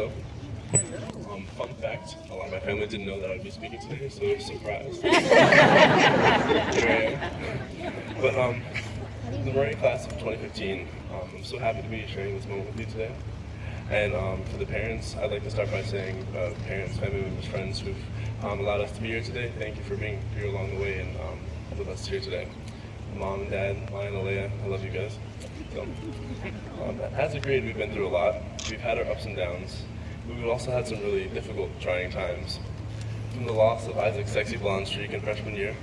Hello. Fun fact, a lot of my family didn't know that I'd be speaking today, so I was surprised. Here I am. But the Murray class of 2015, I'm so happy to be sharing this moment with you today. And for the parents, I'd like to start by saying, parents, family members, friends who've allowed us to be here today, thank you for being here along the way and with us here today. Mom and Dad, Maya and Alea, I love you guys. So, as a grade, we've been through a lot. We've had our ups and downs, but we've also had some really difficult, trying times. From the loss of Isaac's sexy blonde streak in freshman year,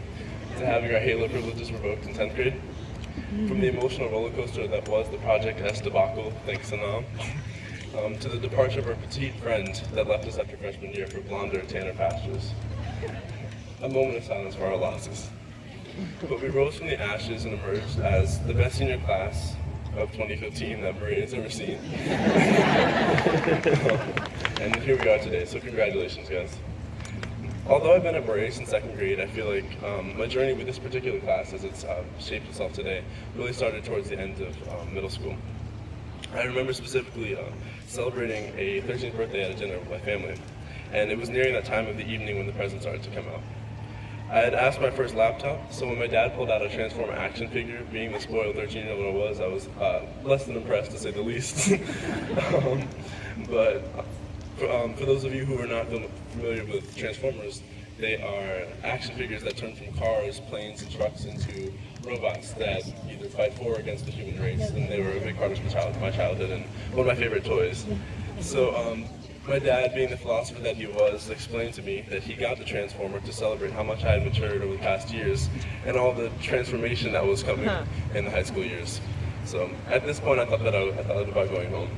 to having our Halo privileges revoked in 10th grade, from the emotional roller coaster that was the Project S debacle, thanks to Nam, to the departure of our petite friend that left us after freshman year for blonder, tanner pastures. A moment of silence for our losses. But we rose from the ashes and emerged as the best senior class of 2015 that Marie has ever seen. And here we are today, so congratulations, guys. Although I've been at Murray since second grade, I feel like my journey with this particular class, as it's shaped itself today, really started towards the end of middle school. I remember specifically celebrating a 13th birthday at a dinner with my family, and it was nearing that time of the evening when the presents started to come out. I had asked my first laptop, so when my dad pulled out a Transformer action figure, being the spoiled 13-year-old I was less than impressed, to say the least. But for those of you who are not familiar with Transformers, they are action figures that turn from cars, planes, and trucks into robots that either fight for or against the human race, and they were a big part of my childhood and one of my favorite toys. So my dad, being the philosopher that he was, explained to me that he got the Transformer to celebrate how much I had matured over the past years and all the transformation that was coming in the high school years. So at this point, I thought about going home.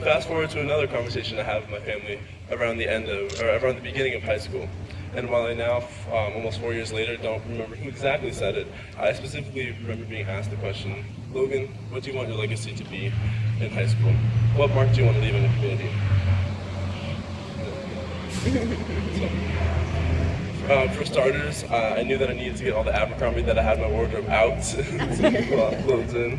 Fast forward to another conversation I had with my family around the beginning of high school. And while I now, almost 4 years later, don't remember who exactly said it, I specifically remember being asked the question, Logan, what do you want your legacy to be in high school? What mark do you want to leave in the community? For starters, I knew that I needed to get all the Abercrombie that I had in my wardrobe out to put clothes in.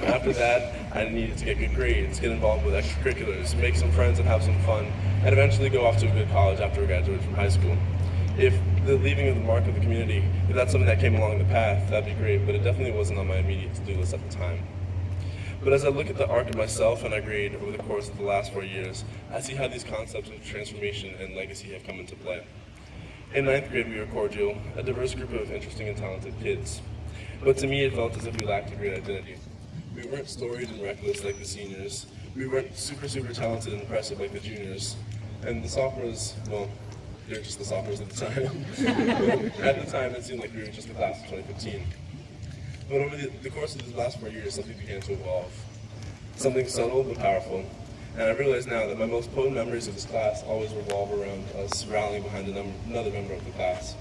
After that, I needed to get good grades, get involved with extracurriculars, make some friends and have some fun, and eventually go off to a good college after I graduated from high school. If the leaving of the mark of the community, if that's something that came along the path, that'd be great, but it definitely wasn't on my immediate to-do list at the time. But as I look at the arc of myself and I grade over the course of the last 4 years, I see how these concepts of transformation and legacy have come into play. In 9th grade, we were cordial, a diverse group of interesting and talented kids. But to me, it felt as if we lacked a great identity. We weren't storied and reckless like the seniors. We weren't super talented and impressive like the juniors. And the sophomores, well, they're just the sophomores at the time. At the time, it seemed like we were just the class of 2015. But over the course of these last 4 years, something began to evolve. Something subtle but powerful. And I realize now that my most potent memories of this class always revolve around us rallying behind another member of the class.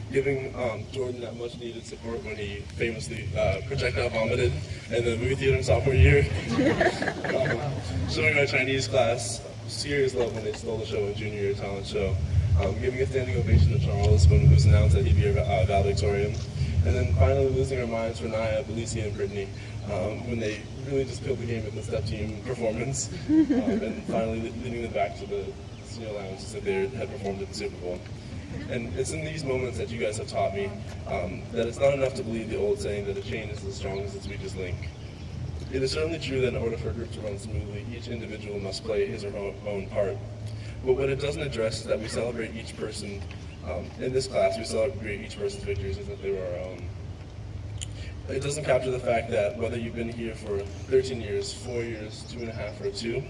Giving Jordan that much needed support when he famously projectile vomited in the movie theater in sophomore year. Showing my Chinese class serious love when they stole the show in junior year talent show. Giving a standing ovation to Charles when it was announced that he'd be a valedictorian. And then finally losing our minds for Naya, Felicia, and Brittany when they really just killed the game with the step team performance. And finally leading them back to the senior lounge that they had performed at the Super Bowl. And it's in these moments that you guys have taught me that it's not enough to believe the old saying that a chain is as strong as its weakest link. It is certainly true that in order for a group to run smoothly, each individual must play his or her own part. But what it doesn't address is that we celebrate each person. In this class, we celebrate each person's victories as if they were our own. It doesn't capture the fact that whether you've been here for 13 years, 4 years, 2.5, or 2,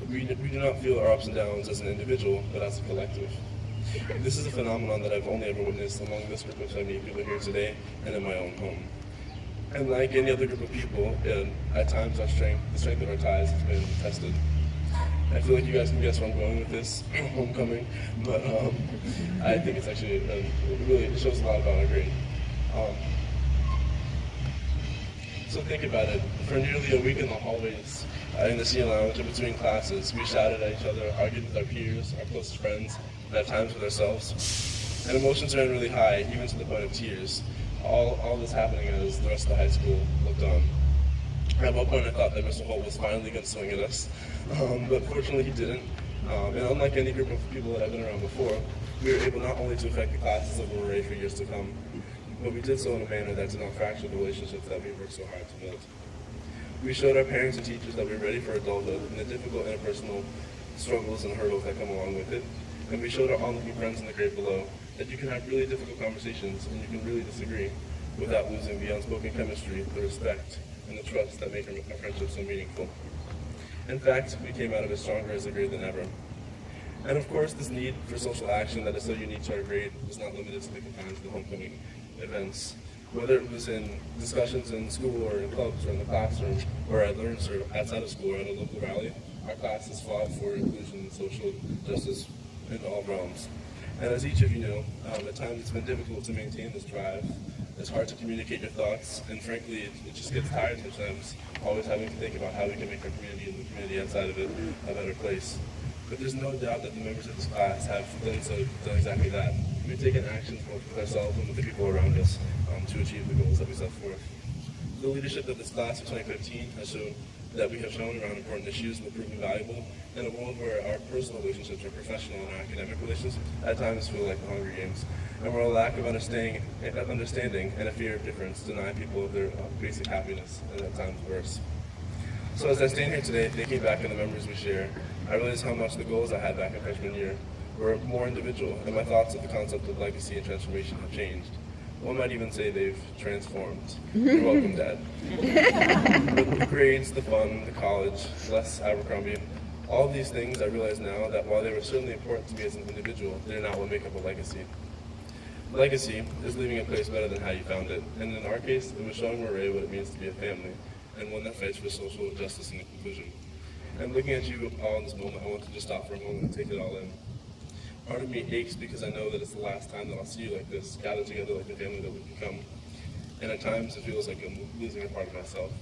we do not feel our ups and downs as an individual, but as a collective. This is a phenomenon that I've only ever witnessed among this group of 70 people here today and in my own home. And like any other group of people, at times the strength of our ties has been tested. I feel like you guys can guess where I'm going with this homecoming, but I think it's actually, it shows a lot about our grade. So think about it. For nearly a week in the hallways, in the senior lounge, in between classes, we shouted at each other, argued with our peers, our closest friends, and at times with ourselves. And emotions ran really high, even to the point of tears. All this happening as the rest of the high school looked on. At one point I thought that Mr. Holt was finally going to swing at us, but fortunately he didn't. And unlike any group of people that I've been around before, we were able not only to affect the classes of Array for years to come, but we did so in a manner that did not fracture the relationships that we worked so hard to build. We showed our parents and teachers that we were ready for adulthood and the difficult interpersonal struggles and hurdles that come along with it. And we showed our onlooking friends in the grade below that you can have really difficult conversations and you can really disagree without losing the unspoken chemistry, the respect, and the trust that make our friendship so meaningful. In fact, we came out of it stronger as a grade than ever. And of course, this need for social action that is so unique to our grade was not limited to the confines of the homecoming events. Whether it was in discussions in school or in clubs or in the classroom or at learns or outside of school or at a local rally, our classes fought for inclusion and social justice in all realms. And as each of you know, at times it's been difficult to maintain this drive. It's hard to communicate your thoughts, and frankly, it just gets tired sometimes, always having to think about how we can make our community and the community outside of it a better place. But there's no doubt that the members of this class have done exactly that. We've taken actions both with ourselves and with the people around us to achieve the goals that we set forth. The leadership of this class of 2015 has shown that we have shown around important issues will prove valuable in a world where our personal relationships or professional and academic relationships at times feel like the Hunger Games, and where a lack of understanding and a fear of difference deny people of their basic happiness, and at times worse. So as I stand here today thinking back on the memories we share, I realize how much the goals I had back in freshman year were more individual, and my thoughts of the concept of legacy and transformation have changed. One might even say they've transformed. You're welcome, Dad. But the grades, the fun, the college, less Abercrombie, all these things I realize now that while they were certainly important to me as an individual, they're not what make up a legacy. Legacy is leaving a place better than how you found it, and in our case, it was showing Marie what it means to be a family, and one that fights for social justice and inclusion. And looking at you all in this moment, I want to just stop for a moment and take it all in. Part of me aches because I know that it's the last time that I'll see you like this, gathered together like the family that we've become. And at times it feels like I'm losing a part of myself.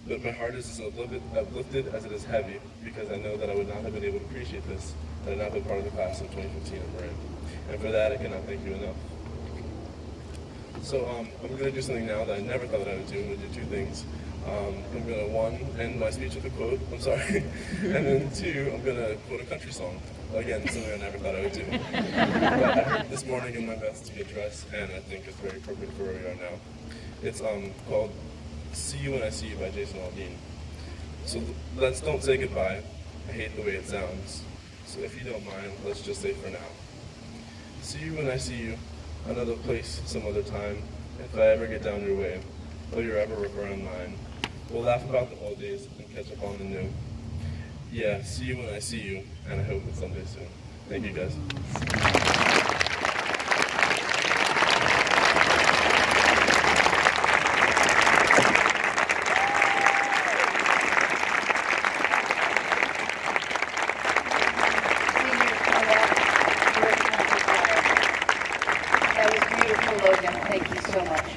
But my heart is as uplifted as it is heavy, because I know that I would not have been able to appreciate this had I not been part of the class of 2015 at Marin. And for that, I cannot thank you enough. So I'm going to do something now that I never thought that I would do. I'm going to do two things. I'm going to, one, end my speech with a quote, I'm sorry, and then two, I'm going to quote a country song. Again, something I never thought I would do. But I heard this morning in my best to get dressed, and I think it's very appropriate for where we are now. It's called See You When I See You by Jason Aldean. So let's don't say goodbye. I hate the way it sounds. So if you don't mind, let's just say for now. See you when I see you, another place, some other time, if I ever get down your way, or you're ever around mine. We'll laugh about the old days and catch up on the new. Yeah, see you when I see you, and I hope it's someday soon. Thank you, guys. That was beautiful, Logan. Thank you so much.